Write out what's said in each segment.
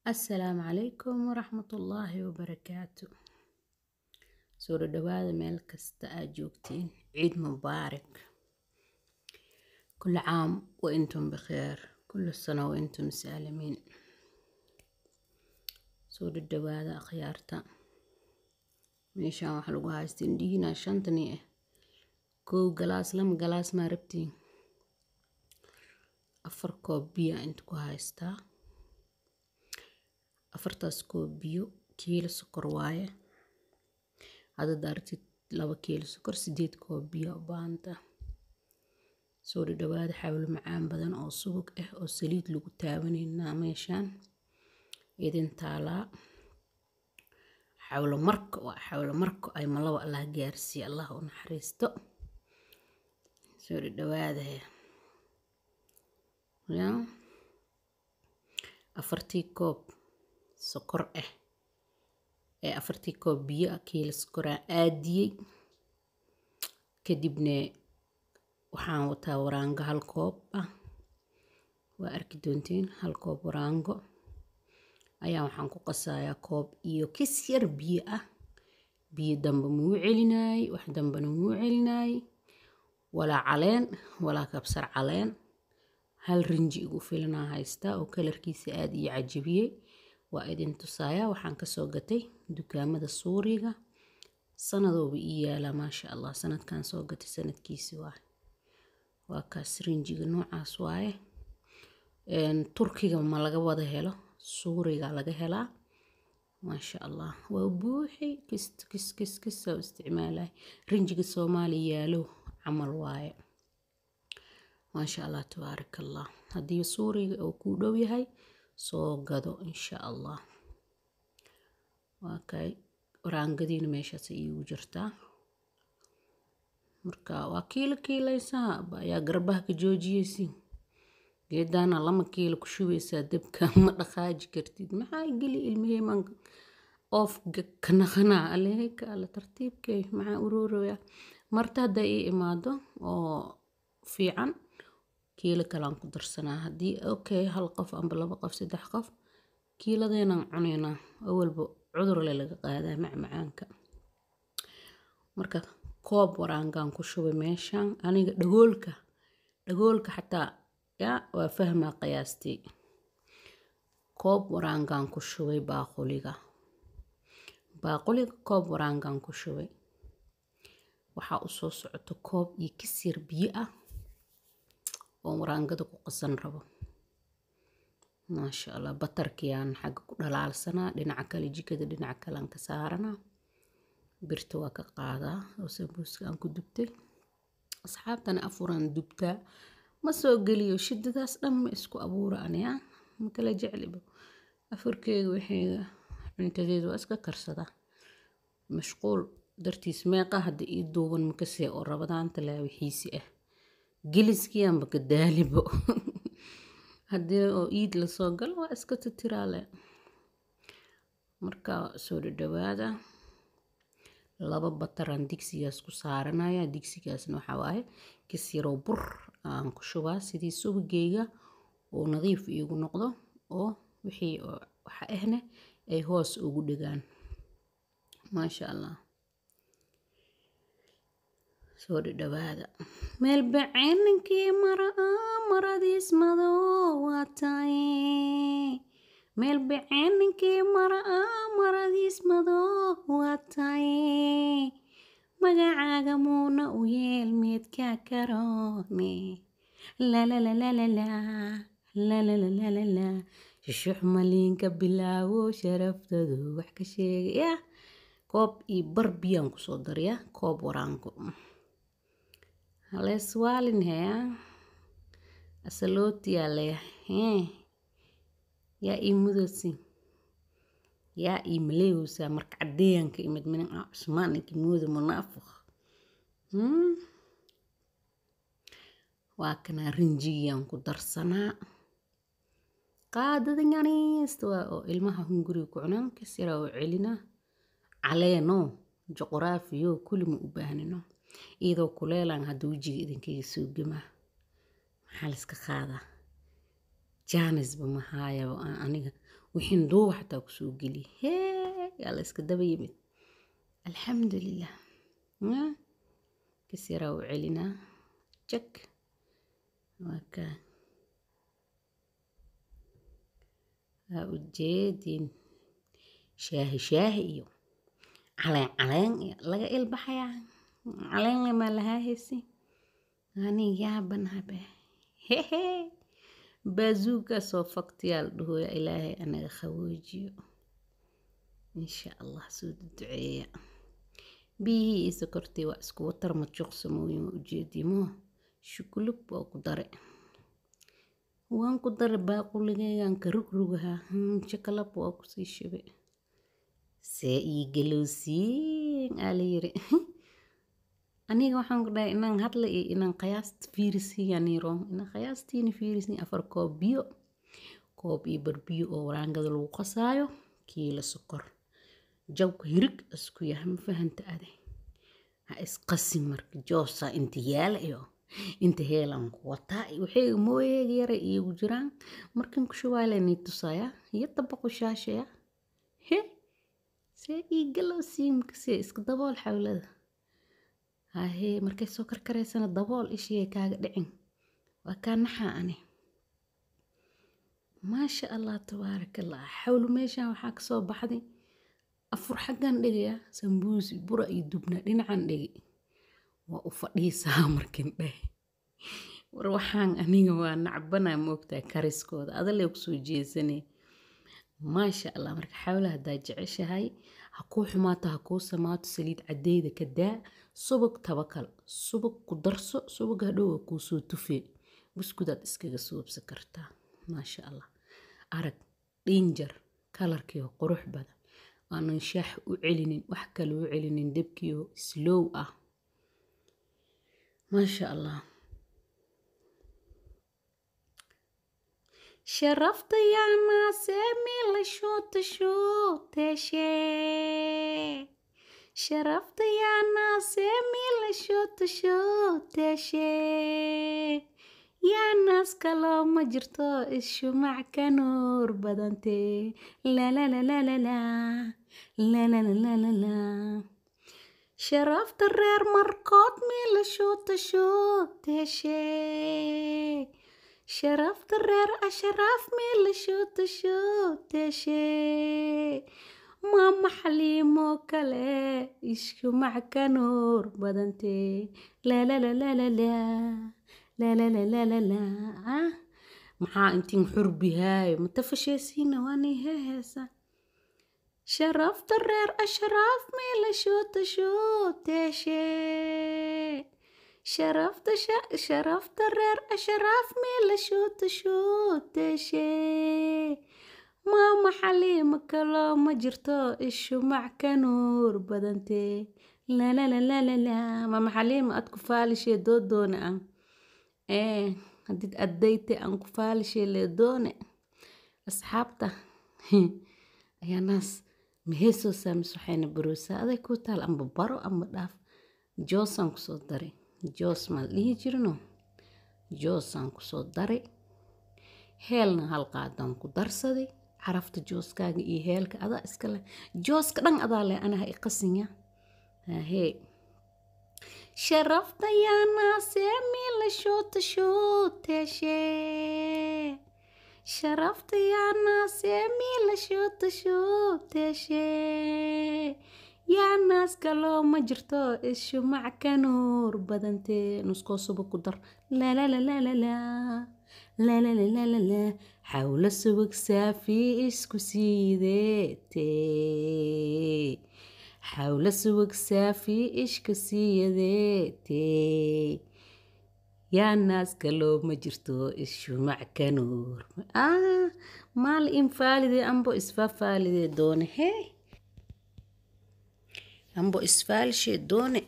السلام عليكم ورحمة الله وبركاته. سورة دواد ملك استأجوكتين، عيد مبارك. كل عام وإنتم بخير، كل سنة وإنتم سالمين. سورة دواد أخيارتا ميشان وحلقو هايستين دينا شانتني كو قلاس لم قلاس ما ربتين أفر كوب بيا انتكو هايستا أفرتاس كوب بيو كيلو سكر وايه هذا دارتي 2 كيلو سكر 8 كوب biyo baanta soo dhawaad xawlo macaan badan oo subag ah oo saliid lagu taabanayna meeshan idin taala xawlo marko ay malawa Allah gaarsiiyo Allah u naxariisto soo dhawaad ya 4 koob sokor ah ee 4 koob biyo kiilo sokor aadiyay kadibna waxaan wataa waraango 1 koob ah waa arki doontiin 1 koob waraango ayaa waxaan ku qasayaa koob iyo kis yar biyo ah biyo dambe muu celinay wax dambena muu celinay wala caleen wala kabsar caleen hal rinji ugu filanaa haysta oo kalarkiisa aad iyo cajabiyay waa idin tusaaya waxaan ka soo gatay dukaamada Suuriga sanadooba iyaala ma sha Allah sanadkan soo gatay sanadkiisa waa kaas rinjiga noocaas waaye Turkiga ma laga wada helo Suuriga laga helaa ma sha Allah waa buuxi kis soo isticmaalay rinjiga Soomaaliya yaalo camal waaye ما شاء الله تبارك الله هدي سوري أو كودو يهي سو قدو إن شاء الله وكاي ورانقدين ميشا سيو جرتا مركا وكيل كيليسا يا قربه كجوجيسي جدانا لما كيلو كشويسا دبكا مدخاج كرتيد maxaa geli ilmiheyman of kanaqana عليك على ترتيب كي مع ururaya marta hada ii imaado oo fiican kiilo kalaan ku darsanaa hadii okay hal qof amba 2 qof 3 qof kiiladeena cunayna awalba cudur laga qaadaa macmacaanka marka koob waraangan ku shubay meeshan aniga dhagoolka xataa ya waa fahmaa qiyaastii koob waraangan ku shubay baaquliga koob waraangan ku shubay waxa u soo socoto koob iyo kisir biyo ah oo waraangada ku qasan rabo ma sha Allah batarkiyaan xag ku dhalaalsana dhinaca kale jikada dhinaca kale aan ka saarana birta waa ka qaadaa oo sambuuska aan ku dubtay asxaabtana afuran dubta ma soo galiyo shidadaas dhan ma isku abuura aniga ma kala jeclibo afurkeega wixii cuntadeedu waa iska karsada mashquul dartiis meeqa hadda ii duuban ma ka see oo rabadaanta la wixiisi ah giliskiyaan baka daalibo haddii oo iid la soo gal waa iska tiraale marka soo dhawaada 2 bataran digsigaas ku saaranaya digsigaasna waxa waaye kisiro bur aan ku shubaa sidii subageyga oo nadiif iigu noqdo oo wixii waxa ahna ay hoos ugu dhigaan ma sha Allah soo dhawaada meel bacaaninkii maradiis madoo waatay meel bacaaninkii maradiis madoo waatay magacaaga muuna u yeel meedka karoone la la la la la la la la la la la shuux malinka bilaawo sharaftadu wax ka sheegaya koob iyo bar biyaan ku soo dariya koob waraango هلا سوالين هيا أسلوتي عليه يا إيمودسي يا إيمليوسا مركعدين كإمد من عثمان كيمود منافخ وكنا رنجيان كدرسنا قادة يعني استوى المها هنقري كعنان كسيرا وعلنا علينا جغرافيو كل مؤباننا iyadoo kuleelan haduu jiga idinkaga soo gama maxaa la iska qaadaa jaanis ba mahaayo aniga وحين دو حتى كسو قلي هي يلا اسكدبا يمد الحمد لله كسيرا وعلنا جك وكا ujeedin shaahi iyo caleen laga ilbaxaya caleen lama lahaa heesi ani yaaban habe hehe bazuuka soo faktiyaal dhuhooya ilaahay anaga khawoojiyo insha allah soo duceeya biyihii iyo sokortii waa isku watar majuqsamooyin ujeedimo shukulub waa ku dare waan ku dare baaquligaygan ka rugrugaha shakalab waa kusii shube see ii galowsiin aa la yiri aniga waxaan ku dhahay inaan hadla iyo inaan qiyaasta fiirisiyaniro inaan qiyaastiina fiirisin 4 koob iyo bar biyo oo waraangada lagu qasaayo kiilo sokor jawka hirig isku yahay ma fahanta ade ha isqasin marka joosa inta yaala iyo inta heelan wataa waxay mooyeeg yara iigu jiraan markan ku shubaaleeni tusaya iyo dabaqo shaashaya he see ii galowsiin see iska dabool xawlada هاي مركز سكر كريسنا الضبول إشي كاغ دعين وكان نحاني ما شاء الله تبارك الله حاولوا ميشا وحاك صوب بحدي أفر حقان دقيا سنبوس برأي دبنا لنعان دقي وأفضي سامركن به وروحان أنيga waa nacbana moogtaa kariskooda adale kusoo jeesane ما شاء الله marka xawla hadaa jeceshahay ha ku xumaato ha ku samaato saliid cadeeyda ka daa subag tabakal subag ku darso subag hadhow ku soo tufee buskudaad iskaga suubsan kartaa ما شاء الله arag danger kalarkiyo qurux badan aan shaax u celinin wax kale u celinin dibkiyo slow ah ما شاء الله شرفت يا ناس ميل شوت شي شرفت يا ناس ميل شوت شي يا ناس كلو ما جرتو إشو معك نور بدنتي لا لا لا لا لا لا لا لا لا لا لا شرفت الرير مرقات ميل شوت شي شرفت الرير أشراف ميل شوت شي ماما حليمو كلا إشكو معك نور بدنتي لا لا لا لا لا لا لا لا لا لا لا maxaa intiin xurbi haay matafashaysiina waani heesa sharafta reer ashraaf meela shoota shooteeshe sharafta reer ashraaf meela shoota shooteeshe maama xaliima kaloo ma jirto ishu macka nuur badantee la la la la la la maama xaliima aad ku faalishee doodoona ah hadid addayte aan ku faalishay leedoone asxaabta ayaa naas maheesoo saamis waxayna baroosaa aday ku taal amba baro amba dhaaf joosaan kusoo daray joos maa dhihi jirino joosaan kusoo daray heelna hal qaadaan ku darsaday carafta jooskaaga iyo heelka adaa iskale jooska dhan adaa leh anaha iqasinya hee شرفت يا ناس ميل شوت شي شرفت يا ناس ميل شوت شي يا ناس قالوا ما جرتو إشو معك نور بدنتي نسكو سبك قدر لا لا لا لا لا لا لا لا لا لا لا حول السوق سافي إسكو سيدتي حول سوق سافي إيش كسيدتي يا ناس قالوا ما جرتو إيش معك نور مال إنفالدي أمبو إسفافالدي دوني هي أمبو إسفالشي دوني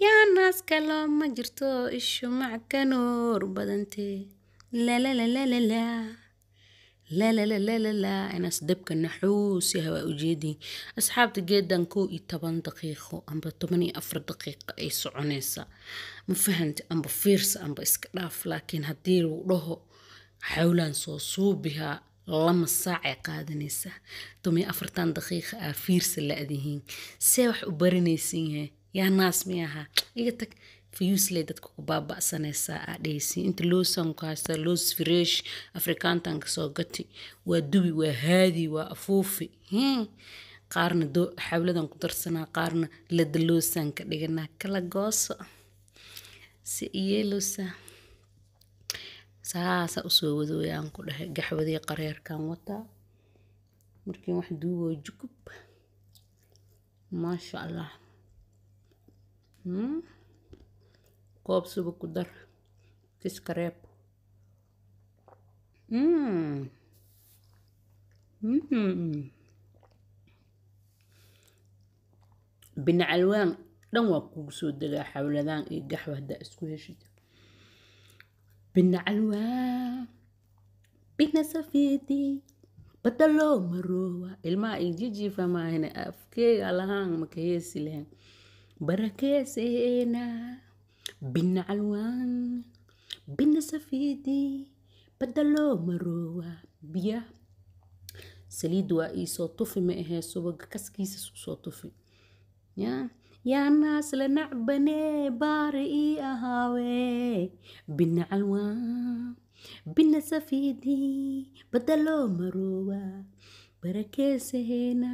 يا ناس قالوا ما جرتو إيش معك نور بدنتي لا لا لا لا لا لا لا لا لا لا لا لا أنا صدبك النحوس يا هوا أجيدي أصحابتي جدا كو 8 دقيقة أم 8 دقيقة أي سعنيسة مفهمت أم بفيرس أم بإسكراف لكن هديرو له حولا صوصو بها lama saacay qaadanaysaa 14 daqiiqa aa fiirsa la-dihiin see wax u baranaysin yahay yaa naas miyaha iga tag fiyuusley dadka ku baaba'sanaysaa aa dhaysiin inta loosan ku haystaa loos fresh afrikaantan kasoo gati waa dubi waa haadi waa afuufi qaarna xawladan ku darsanaa qaarna ladaloosan ka dhiganaa kala gooso si iyeeloosa saasa usoo wadooyaan ku dhahay gaxwadii qareerkan wataa markii wax duubo jukub maasha allah koob subag ku dar kiska reeb binacalwaan dhan waa kugu soo degaa xawladaan iyo gaxwa haddaa isku heshid binacalwaan bina safiidi badaloo maroowa ilmaha iljijiifa maahina afkeega lahaan maka heesi lahayn barakeeseena binacalwaan bina safiidi badaloo maroowa biya saliid waa iisoo tufi ma ahee subaga kaskiisa soo tufi yaa naas la nacbane baari ii ahaawe binacalwaan bina safiidi badaloo maroowa barakeeseena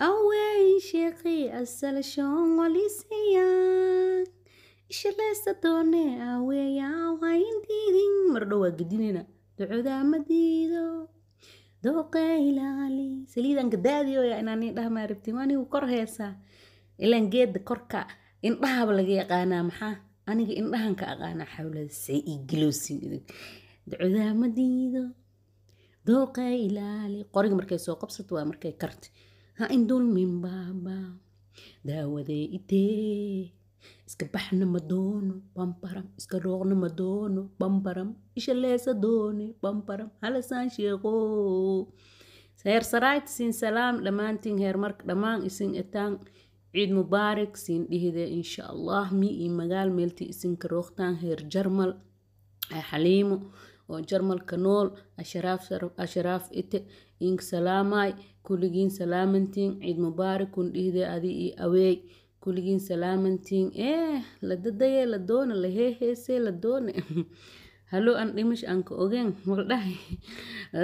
awey sheekhi asalashoon walisiyaan ishaleesa doone aweyaa waayindiidin mardho waa gedinayna ducodaa madiido dooqa ilaali saliidan gadaadiyo yaa inaani dhaha rabtiin waa nigu kor heesaa ilaan geedda korka indhahaba laga yaqaanaa maxaa aniga indhahan ka aqaanaa xawlada say ii gilowsin idin ducodaa madiido dooqa ilaali qoriga markay soo qabsato waa markay karti ha indulmin baaba daawadee itee iska baxna ma doono bambaram iska rooqna ma doono bambaram isha leesa doone bambaram halasaan sheeqo heer saraayt siin salaam dhammaantiin heer marka dhammaan isin etaan ciid mubaarak siin dhihide insha allah mi iyo magaal meeltii isinka roogtaan heer jarmal xaliimo oo jarmalka nool asharaaf ite ink salaamay kulligiin salaamantiin ciid mubaarak kun dhihide adi iyo aweey kulligiin salaamantiin la dadaye la doona la heeheese la doone halo aan dhimish aan ka ogeen waldhahay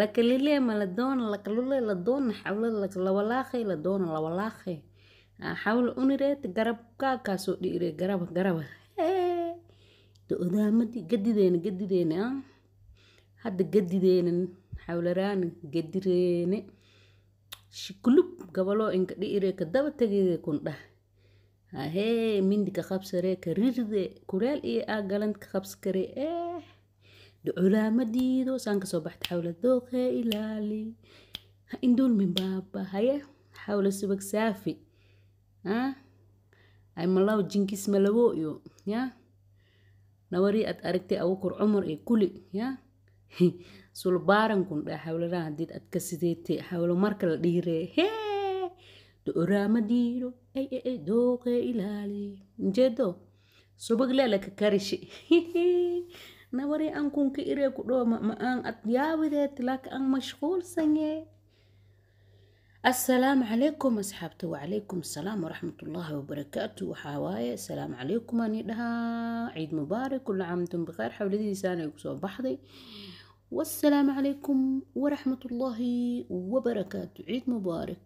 lakalile ma la doona lakalule la doona xawlada lawalaaqay la doona lawalaaqay xawla unireet garabkaa kaasoo dhiire garaba doodaamadi gadideena hadda gadideena xawlaraani gadireene shikulub gabaloo inka dhiire ka daba tageede kun dhah hahee mindi ka qabsaree ka rirde kureel iyo galant ka qabskare duculaamadiido saan kasoo baxta xawla dooqee ilaali ha indulmin baaba haye xawla subag saafi ay malaw jinkis malawo iyo nawari ad aragtay awukur cumar iyo kuli sulbaaran kun dhaa xawladan haddiid ad ka sideetay xawlo marka la dhiiree duculaamadiido ay dooqee ilaali njeedo subag leela ka karishi nawari aan kunka iree ku dhoo ma aan ad yaawideed laaka aan mashquulsanye السلام عليكم أصحابتي وعليكم السلام ورحمة الله وبركاته وحوايا السلام عليكم أني لها عيد مبارك كل عام وانتم بخير حولي لساني وكسو بحضي والسلام عليكم ورحمة الله وبركاته عيد مبارك.